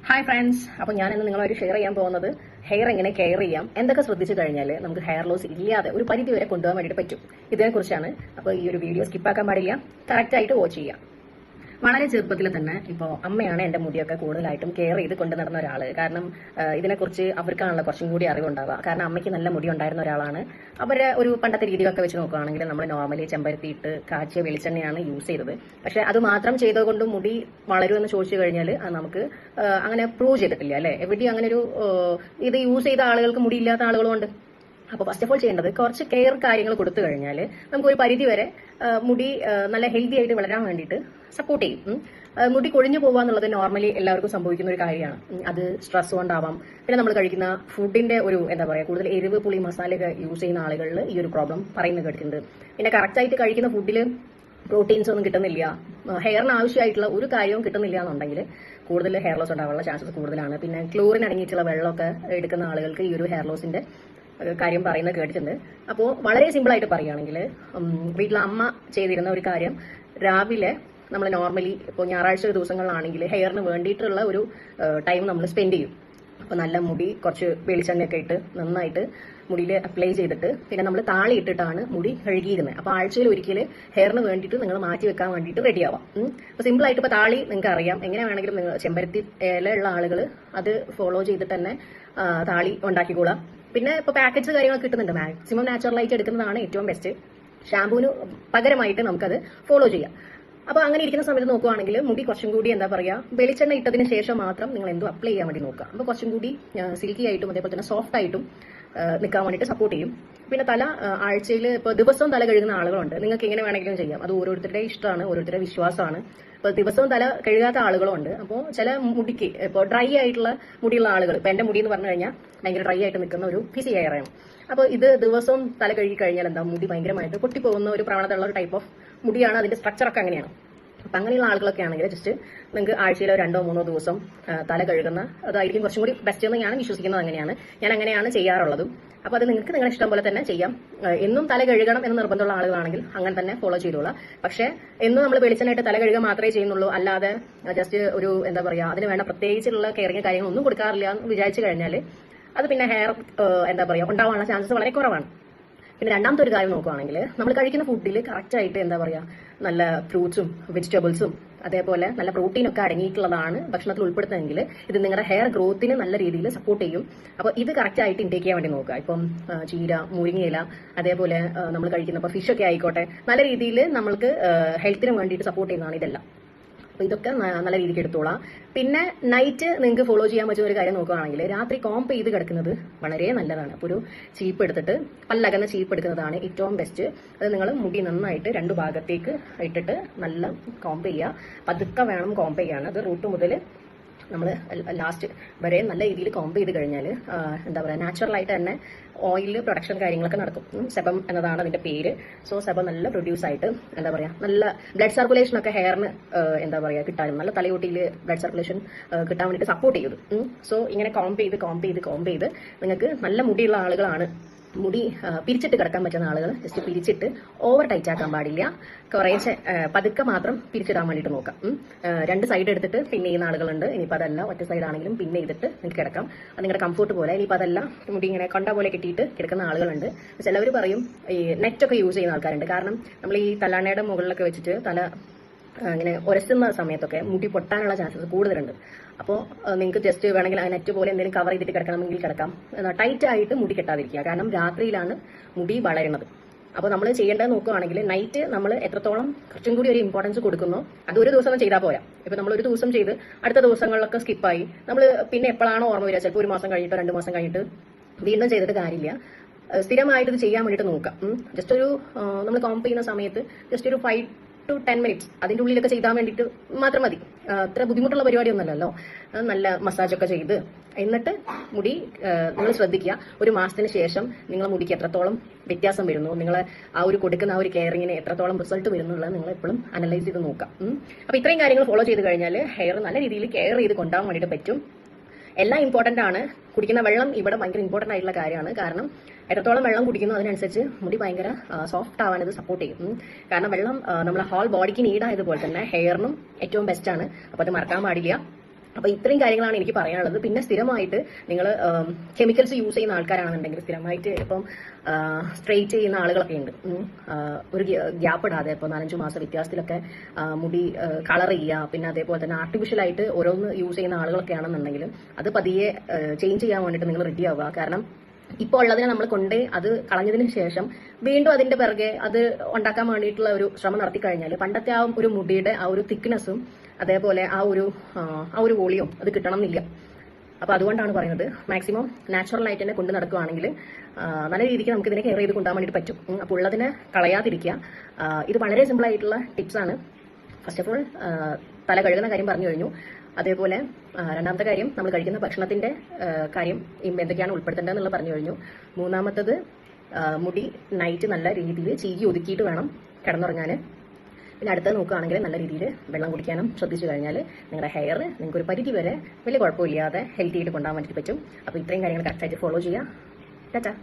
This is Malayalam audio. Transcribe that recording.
ഹായ് ഫ്രണ്ട്സ്, അപ്പോൾ ഞാൻ ഇന്ന് നിങ്ങളൊരു ഷെയർ ചെയ്യാൻ പോകുന്നത് ഹെയർ എങ്ങനെ കെയർ ചെയ്യാം, എന്തൊക്കെ ശ്രദ്ധിച്ചു കഴിഞ്ഞാൽ നമുക്ക് ഹെയർ ലോസ് ഇല്ലാതെ ഒരു പരിധി വരെ കൊണ്ടുപോകാൻ വേണ്ടിയിട്ട് പറ്റും. ഇതിനെക്കുറിച്ചാണ്. അപ്പോൾ ഈ ഒരു വീഡിയോ സ്കിപ്പാക്കാൻ പാടില്ല, കറക്റ്റായിട്ട് വാച്ച് ചെയ്യാം. വളരെ ചെറുപ്പത്തിൽ തന്നെ ഇപ്പോൾ അമ്മയാണ് എൻ്റെ മുടിയൊക്കെ കൂടുതലായിട്ടും കെയർ ചെയ്ത് കൊണ്ടു നടന്ന ഒരാൾ. കാരണം ഇതിനെക്കുറിച്ച് അവർക്കാണല്ലോ കുറച്ചും കൂടി അറിവുണ്ടാവുക. കാരണം അമ്മയ്ക്ക് നല്ല മുടി ഉണ്ടായിരുന്ന ഒരാളാണ്. അവരെ ഒരു പണ്ടത്തെ രീതിയൊക്കെ വെച്ച് നോക്കുകയാണെങ്കിൽ നമ്മൾ നോർമലി ചെമ്പരത്തിയിട്ട് കാച്ചിയ വെളിച്ചെണ്ണയാണ് യൂസ് ചെയ്തത്. പക്ഷെ അത് മാത്രം ചെയ്തതുകൊണ്ട് മുടി വളരുമെന്ന് ചോദിച്ചു കഴിഞ്ഞാൽ നമുക്ക് അങ്ങനെ പ്രൂവ് ചെയ്തിട്ടില്ല അല്ലേ. എവിടെയും അങ്ങനെ ഒരു ഇത് യൂസ് ചെയ്ത ആളുകൾക്ക് മുടിയില്ലാത്ത ആളുകളുമുണ്ട്. അപ്പോൾ ഫസ്റ്റ് ഓഫ് ഓൾ ചെയ്യേണ്ടത് കുറച്ച് കെയർ കാര്യങ്ങൾ കൊടുത്തു കഴിഞ്ഞാൽ നമുക്ക് ഒരു പരിധി വരെ മുടി നല്ല ഹെൽത്തി ആയിട്ട് വളരാൻ വേണ്ടിയിട്ട് സപ്പോർട്ട് ചെയ്യും. മുടി കൊഴിഞ്ഞു പോകുക എന്നുള്ളത് നോർമലി എല്ലാവർക്കും സംഭവിക്കുന്ന ഒരു കാര്യമാണ്. അത് സ്ട്രെസ് കൊണ്ടാവാം. പിന്നെ നമ്മൾ കഴിക്കുന്ന ഫുഡിന്റെ ഒരു എന്താ പറയുക, കൂടുതൽ എരിവ് പുളി മസാലയൊക്കെ യൂസ് ചെയ്യുന്ന ആളുകളിൽ ഈ ഒരു പ്രോബ്ലം പറയുന്നത് കേട്ടിട്ടുണ്ട്. പിന്നെ കറക്റ്റായിട്ട് കഴിക്കുന്ന ഫുഡിൽ പ്രോട്ടീൻസ് ഒന്നും കിട്ടുന്നില്ല, ഹെയറിന് ആവശ്യമായിട്ടുള്ള ഒരു കാര്യവും കിട്ടുന്നില്ല എന്നുണ്ടെങ്കിൽ കൂടുതൽ ഹെയർ ലോസ് ഉണ്ടാവാനുള്ള ചാൻസസ് കൂടുതലാണ്. പിന്നെ ക്ലോറിൻ അടങ്ങിയിട്ടുള്ള വെള്ളമൊക്കെ എടുക്കുന്ന ആളുകൾക്ക് ഈ ഒരു ഹെയർ ലോസിന്റെ കാര്യം പറയുന്നത് കേട്ടിട്ടുണ്ട്. അപ്പോൾ വളരെ സിമ്പിൾ ആയിട്ട് പറയുകയാണെങ്കിൽ വീട്ടിൽ അമ്മ ചെയ്തിരുന്ന ഒരു കാര്യം, രാവിലെ നമ്മൾ നോർമലി ഇപ്പോൾ ഞായറാഴ്ച ദിവസങ്ങളിലാണെങ്കിൽ ഹെയറിന് വേണ്ടിയിട്ടുള്ള ഒരു ടൈം നമ്മൾ സ്പെൻഡ് ചെയ്യും. അപ്പോൾ നല്ല മുടി കുറച്ച് വെളിച്ചെണ്ണയൊക്കെ ഇട്ട് നന്നായിട്ട് മുടിയിൽ അപ്ലൈ ചെയ്തിട്ട് പിന്നെ നമ്മൾ താളി ഇട്ടിട്ടാണ് മുടി കഴുകിയിരുന്നത്. അപ്പോൾ ആഴ്ചയിൽ ഒരിക്കൽ ഹെയറിന് വേണ്ടിയിട്ട് നിങ്ങൾ മാറ്റി വെക്കാൻ വേണ്ടിയിട്ട് റെഡി ആവാം. അപ്പോൾ സിമ്പിളായിട്ട് ഇപ്പോൾ താളി നിങ്ങൾക്ക് അറിയാം, എങ്ങനെ വേണമെങ്കിലും നിങ്ങൾ ചെമ്പരത്തി ഇല ഉള്ള ആളുകൾ അത് ഫോളോ ചെയ്തിട്ട് തന്നെ താളി ഉണ്ടാക്കിക്കോളാം. പിന്നെ ഇപ്പോൾ പാക്കറ്റ്സ് കാര്യങ്ങൾ കിട്ടുന്നുണ്ട്. മാക്സിമം നാച്ചുറലായിട്ട് എടുക്കുന്നതാണ് ഏറ്റവും ബെസ്റ്റ്. ഷാമ്പൂവിന് പകരമായിട്ട് നമുക്കത് ഫോളോ ചെയ്യാം. അപ്പോൾ അങ്ങനെ ഇരിക്കുന്ന സമയത്ത് നോക്കുകയാണെങ്കിൽ മുടി കുറച്ചും കൂടി എന്താ പറയുക, വെളിച്ചെണ്ണ ഇട്ടതിന് ശേഷം മാത്രം നിങ്ങൾ എന്തോ അപ്ലൈ ചെയ്യാൻ വേണ്ടി നോക്കുക. അപ്പോൾ കുറച്ചും കൂടി സിൽക്കി ആയിട്ടും അതേപോലെ തന്നെ സോഫ്റ്റ് ആയിട്ടും നിൽക്കാൻ വേണ്ടിയിട്ട് സപ്പോർട്ട് ചെയ്യും. പിന്നെ തല ആഴ്ചയിൽ ഇപ്പോൾ ദിവസവും തല കഴുകുന്ന ആളുകളുണ്ട്. നിങ്ങൾക്ക് എങ്ങനെ വേണമെങ്കിലും ചെയ്യാം. അത് ഓരോരുത്തരുടെ ഇഷ്ടമാണ്, ഓരോരുത്തരുടെ വിശ്വാസമാണ്. ഇപ്പോൾ ദിവസവും തല കഴുകാത്ത ആളുകളുണ്ട്. അപ്പോൾ ചില മുടിക്ക് ഇപ്പോൾ ഡ്രൈ ആയിട്ടുള്ള മുടിയുള്ള ആളുകൾ, ഇപ്പോൾ എൻ്റെ മുടി എന്ന് പറഞ്ഞു കഴിഞ്ഞാൽ ഭയങ്കര ഡ്രൈ ആയിട്ട് നിൽക്കുന്ന ഒരു ഫിസി ഹെയറാണ്. അപ്പോൾ ഇത് ദിവസവും തല കഴുകി കഴിഞ്ഞാൽ എന്താ മുടി ഭയങ്കരമായിട്ട് പൊട്ടിപ്പോകുന്ന ഒരു പ്രവണത ഉള്ള ഒരു ടൈപ്പ് ഓഫ് മുടിയാണ്. അതിന്റെ സ്ട്രക്ചറൊക്കെ അങ്ങനെയാണ്. അപ്പം അങ്ങനെയുള്ള ആളുകളൊക്കെ ആണെങ്കിൽ ജസ്റ്റ് നിങ്ങൾക്ക് ആഴ്ചയിലോ 2-3 ദിവസം തല കഴുകുന്ന അതായിരിക്കും കുറച്ചും കൂടി ബെസ്റ്റ് എന്ന് ഞാൻ വിശ്വസിക്കുന്നത്. അങ്ങനെയാണ് ഞാൻ അങ്ങനെയാണ് ചെയ്യാറുള്ളതും. അപ്പോൾ അത് നിങ്ങൾക്ക് നിങ്ങളുടെ ഇഷ്ടം പോലെ തന്നെ ചെയ്യാം. എന്നും തല കഴുകണം എന്ന് നിർബന്ധമുള്ള ആളുകളാണെങ്കിൽ അങ്ങനെ തന്നെ ഫോളോ ചെയ്തോളാം. പക്ഷേ എന്നും നമ്മൾ വെളിച്ചെണ്ണയിട്ട് തല കഴുകുക മാത്രമേ ചെയ്യുന്നുള്ളൂ, അല്ലാതെ ജസ്റ്റ് ഒരു എന്താ പറയുക അതിന് വേണ്ട പ്രത്യേകിച്ചുള്ള കെയറിങ് കാര്യങ്ങളൊന്നും കൊടുക്കാറില്ല എന്ന് വിചാരിച്ചു കഴിഞ്ഞാൽ അത് പിന്നെ ഹെയർ എന്താ പറയുക ഉണ്ടാവാനുള്ള ചാൻസസ് വളരെ കുറവാണ്. പിന്നെ രണ്ടാമത്തെ ഒരു കാര്യം നോക്കുകയാണെങ്കിൽ നമ്മൾ കഴിക്കുന്ന ഫുഡിൽ കറക്റ്റായിട്ട് എന്താ പറയുക നല്ല ഫ്രൂട്ട്സും വെജിറ്റബിൾസും അതേപോലെ നല്ല പ്രോട്ടീനൊക്കെ അടങ്ങിയിട്ടുള്ളതാണ് ഭക്ഷണത്തിൽ ഉൾപ്പെടുത്തുന്നതെങ്കിൽ ഇത് നിങ്ങളുടെ ഹെയർ ഗ്രോത്തിന് നല്ല രീതിയിൽ സപ്പോർട്ട് ചെയ്യും. അപ്പോൾ ഇത് കറക്റ്റായിട്ട് ഇൻടേക്ക് ചെയ്യാൻ വേണ്ടി നോക്കുക. ഇപ്പം ചീര, മുരിങ്ങയില, അതേപോലെ നമ്മൾ കഴിക്കുന്ന ഇപ്പോൾ ഫിഷൊക്കെ ആയിക്കോട്ടെ, നല്ല രീതിയിൽ നമ്മൾക്ക് ഹെൽത്തിന് വേണ്ടിയിട്ട് സപ്പോർട്ട് ചെയ്യുന്നതാണ് ഇതെല്ലാം. അപ്പോൾ ഇതൊക്കെ നല്ല രീതിക്ക് എടുത്തോളാം. പിന്നെ നൈറ്റ് നിങ്ങൾക്ക് ഫോളോ ചെയ്യാൻ പറ്റുന്ന ഒരു കാര്യം നോക്കുകയാണെങ്കിൽ രാത്രി കോംപ് ചെയ്ത് കിടക്കുന്നത് വളരെ നല്ലതാണ്. അപ്പോൾ ഒരു ചീപ്പ് എടുത്തിട്ട് പല്ലകന്ന ചീപ്പ് എടുക്കുന്നതാണ് ഏറ്റവും ബെസ്റ്റ്. അത് നിങ്ങൾ മുടി നന്നായിട്ട് 2 ഭാഗത്തേക്ക് ഇട്ടിട്ട് നല്ല കോംപ് ചെയ്യുക. പതുക്കെ വേണം കോംപ് ചെയ്യാൻ. അത് റൂട്ട് മുതൽ നമ്മൾ ലാസ്റ്റ് വരെ നല്ല രീതിയിൽ കോംപ് ചെയ്ത് കഴിഞ്ഞാൽ എന്താ പറയുക നാച്ചുറലായിട്ട് തന്നെ ഓയിൽ പ്രൊഡക്ഷൻ കാര്യങ്ങളൊക്കെ നടക്കും. സെബം എന്നതാണ് അതിന്റെ പേര്. സോ സെബം നല്ല പ്രൊഡ്യൂസ് ആയിട്ട് എന്താ പറയുക നല്ല ബ്ലഡ് സർക്കുലേഷൻ ഒക്കെ ഹെയറിന് എന്താ പറയുക കിട്ടാനും നല്ല തലയോട്ടിയിൽ ബ്ലഡ് സർക്കുലേഷൻ കിട്ടാൻ വേണ്ടിയിട്ട് സപ്പോർട്ട് ചെയ്തു. സോ ഇങ്ങനെ കോംപ് ചെയ്ത് നിങ്ങൾക്ക് നല്ല മുടിയുള്ള ആളുകളാണ്, മുടി പിരിച്ചിട്ട് കിടക്കാൻ പറ്റുന്ന ആളുകൾ ജസ്റ്റ് പിരിച്ചിട്ട് ഓവർ ടൈറ്റ് ആക്കാൻ പാടില്ല. കുറേശ്ശെ പതുക്കെ മാത്രം പിരിച്ചിടാൻ വേണ്ടിയിട്ട് നോക്കാം. 2 സൈഡ് എടുത്തിട്ട് പിന്നെ ചെയ്യുന്ന ആളുകളുണ്ട്. ഇനിയിപ്പോൾ അതല്ല ഒറ്റ സൈഡ് ആണെങ്കിലും പിന്നെ ചെയ്തിട്ട് നിങ്ങൾക്ക് കിടക്കാം. അത് നിങ്ങളുടെ കംഫോർട്ട് പോലെ. ഇനിയിപ്പോൾ അതല്ല മുടി ഇങ്ങനെ കൊണ്ട പോലെ കെട്ടിയിട്ട് കിടക്കുന്ന ആളുകളുണ്ട്. ചിലവർ പറയും ഈ നെറ്റൊക്കെ യൂസ് ചെയ്യുന്ന ആൾക്കാരുണ്ട്. കാരണം നമ്മൾ ഈ തലാണയുടെ മുകളിലൊക്കെ വെച്ചിട്ട് തല ഇങ്ങനെ ഉരസുന്ന സമയത്തൊക്കെ മുടി പൊട്ടാനുള്ള ചാൻസസ് കൂടുതലുണ്ട്. അപ്പോൾ നിങ്ങൾക്ക് ജസ്റ്റ് വേണമെങ്കിൽ ആ നെറ്റ് പോലെ എന്തെങ്കിലും കവർ ചെയ്തിട്ട് കിടക്കണമെങ്കിൽ കിടക്കാം. ടൈറ്റ് ആയിട്ട് മുടി കെട്ടാതിരിക്കുക. കാരണം രാത്രിയിലാണ് മുടി വളരുന്നത്. അപ്പോൾ നമ്മൾ ചെയ്യേണ്ടത് നോക്കുകയാണെങ്കിൽ നൈറ്റ് നമ്മൾ എത്രത്തോളം കുറച്ചും കൂടി ഒരു ഇമ്പോർട്ടൻസ് കൊടുക്കുന്നോ അത് ഒരു ദിവസം ചെയ്താൽ പോരാ. ഇപ്പോൾ നമ്മൾ ഒരു ദിവസം ചെയ്ത് അടുത്ത ദിവസങ്ങളിലൊക്കെ സ്കിപ്പായി നമ്മൾ പിന്നെ എപ്പോഴാണോ ഓർമ്മ വരിക, ചിലപ്പോൾ 1 മാസം കഴിഞ്ഞിട്ടോ 2 മാസം കഴിഞ്ഞിട്ട് വീണ്ടും ചെയ്തിട്ട് കാര്യമില്ല. സ്ഥിരമായിട്ട് ഇത് ചെയ്യാൻ വേണ്ടിയിട്ട് നോക്കാം. ജസ്റ്റ് ഒരു നമ്മൾ കോംപ് ചെയ്യുന്ന സമയത്ത് ജസ്റ്റ് ഒരു 5 to 10 minutes അതിൻ്റെ ഉള്ളിലൊക്കെ ചെയ്താൽ വേണ്ടിയിട്ട് മാത്രം മതി. അത്ര ബുദ്ധിമുട്ടുള്ള പരിപാടിയൊന്നുമല്ലല്ലോ. നല്ല മസാജൊക്കെ ചെയ്ത് എന്നിട്ട് മുടി നിങ്ങൾ ശ്രദ്ധിക്കുക. 1 മാസത്തിന് ശേഷം നിങ്ങളെ മുടിക്ക് എത്രത്തോളം വ്യത്യാസം വരുന്നു, നിങ്ങളെ ആ ഒരു കൊടുക്കുന്ന ആ ഒരു കെയറിങ്ങിന് എത്രത്തോളം റിസൾട്ട് വരുന്നുള്ളത് നിങ്ങൾ എപ്പോഴും അനലൈസ് ചെയ്ത് നോക്കാം. അപ്പോൾ ഇത്രയും കാര്യങ്ങൾ ഫോളോ ചെയ്ത് കഴിഞ്ഞാൽ ഹെയർ നല്ല രീതിയിൽ കെയർ ചെയ്ത് കൊണ്ടുപോകാൻ വേണ്ടിയിട്ട് പറ്റും. എല്ലാം ഇമ്പോർട്ടൻ്റ് ആണ്. കുടിക്കുന്ന വെള്ളം ഇവിടെ ഭയങ്കര ഇമ്പോർട്ടൻ്റ് ആയിട്ടുള്ള കാര്യമാണ്. കാരണം എത്രത്തോളം വെള്ളം കുടിക്കുന്നു അതിനനുസരിച്ച് മുടി ഭയങ്കര സോഫ്റ്റ് ആവാൻ ഇത് സപ്പോർട്ട് ചെയ്യും. കാരണം വെള്ളം നമ്മളെ ഹോൾ ബോഡിക്ക് നീഡായതുപോലെ തന്നെ ഹെയറിനും ഏറ്റവും ബെസ്റ്റ് ആണ്. അപ്പോൾ അത് മറക്കാൻ പാടില്ല. അപ്പോൾ ഇത്രയും കാര്യങ്ങളാണ് എനിക്ക് പറയാനുള്ളത്. പിന്നെ സ്ഥിരമായിട്ട് നിങ്ങൾ കെമിക്കൽസ് യൂസ് ചെയ്യുന്ന ആൾക്കാരാണെന്നുണ്ടെങ്കിൽ സ്ഥിരമായിട്ട് ഇപ്പം സ്ട്രെയിറ്റ് ചെയ്യുന്ന ആളുകളൊക്കെ ഉണ്ട്. ഒരു ഗ്യാപ്പ് ഇടാതെ ഇപ്പോൾ 4-5 മാസം വ്യത്യാസത്തിലൊക്കെ മുടി കളർ ചെയ്യുക, പിന്നെ അതേപോലെ തന്നെ ആർട്ടിഫിഷ്യലായിട്ട് ഓരോന്ന് യൂസ് ചെയ്യുന്ന ആളുകളൊക്കെ ആണെന്നുണ്ടെങ്കിൽ അത് പതിയെ ചേഞ്ച് ചെയ്യാൻ വേണ്ടിയിട്ട് നിങ്ങൾ റെഡി ആവുക. കാരണം ഇപ്പോൾ ഉള്ളതിനെ നമ്മൾ കൊണ്ടേ അത് കളഞ്ഞതിന് ശേഷം വീണ്ടും അതിന്റെ പിറകെ അത് ഉണ്ടാക്കാൻ വേണ്ടിയിട്ടുള്ള ഒരു ശ്രമം നടത്തി കഴിഞ്ഞാൽ പണ്ടത്തെ ആ ഒരു മുടിയുടെ ആ ഒരു തിക്നെസ്സും അതേപോലെ ആ ഒരു വോളിയും അത് കിട്ടണം എന്നില്ല. അപ്പോൾ അതുകൊണ്ടാണ് പറയുന്നത് മാക്സിമം നാച്ചുറൽ ആയിട്ട് തന്നെ കൊണ്ട് നടക്കുകയാണെങ്കിൽ നല്ല രീതിക്ക് നമുക്ക് ഇതിനെ കെയർ ചെയ്ത് കൊണ്ടുപോകാൻ വേണ്ടിയിട്ട് പറ്റും. അപ്പോൾ ഉള്ളതിനെ കളയാതിരിക്കുക. ഇത് വളരെ സിമ്പിൾ ആയിട്ടുള്ള ടിപ്സാണ്. ഫസ്റ്റ് ഓഫ് ഓൾ തല കഴുകുന്ന കാര്യം പറഞ്ഞു കഴിഞ്ഞു. അതേപോലെ രണ്ടാമത്തെ കാര്യം നമ്മൾ കഴിക്കുന്ന ഭക്ഷണത്തിന്റെ കാര്യം എന്തൊക്കെയാണ് ഉൾപ്പെടുത്തേണ്ടതെന്നുള്ള പറഞ്ഞു കഴിഞ്ഞു. മൂന്നാമത്തത് മുടി നൈറ്റ് നല്ല രീതിയിൽ ചീകി ഒതുക്കിയിട്ട് വേണം കിടന്നുറങ്ങാൻ. പിന്നെ അടുത്തത് നോക്കുകയാണെങ്കിൽ നല്ല രീതിയിൽ വെള്ളം കുടിക്കാനും ശ്രദ്ധിച്ചു കഴിഞ്ഞാൽ നിങ്ങളുടെ ഹെയർ നിങ്ങൾക്ക് ഒരു പരിധി വരെ വലിയ കുഴപ്പമില്ലാതെ ഹെൽത്തി ആയിട്ട് കൊണ്ടുപോകാൻ വേണ്ടിയിട്ട് പറ്റും. അപ്പോൾ ഇത്രയും കാര്യങ്ങൾ കറക്റ്റായിട്ട് ഫോളോ ചെയ്യുക. ടാറ്റാ.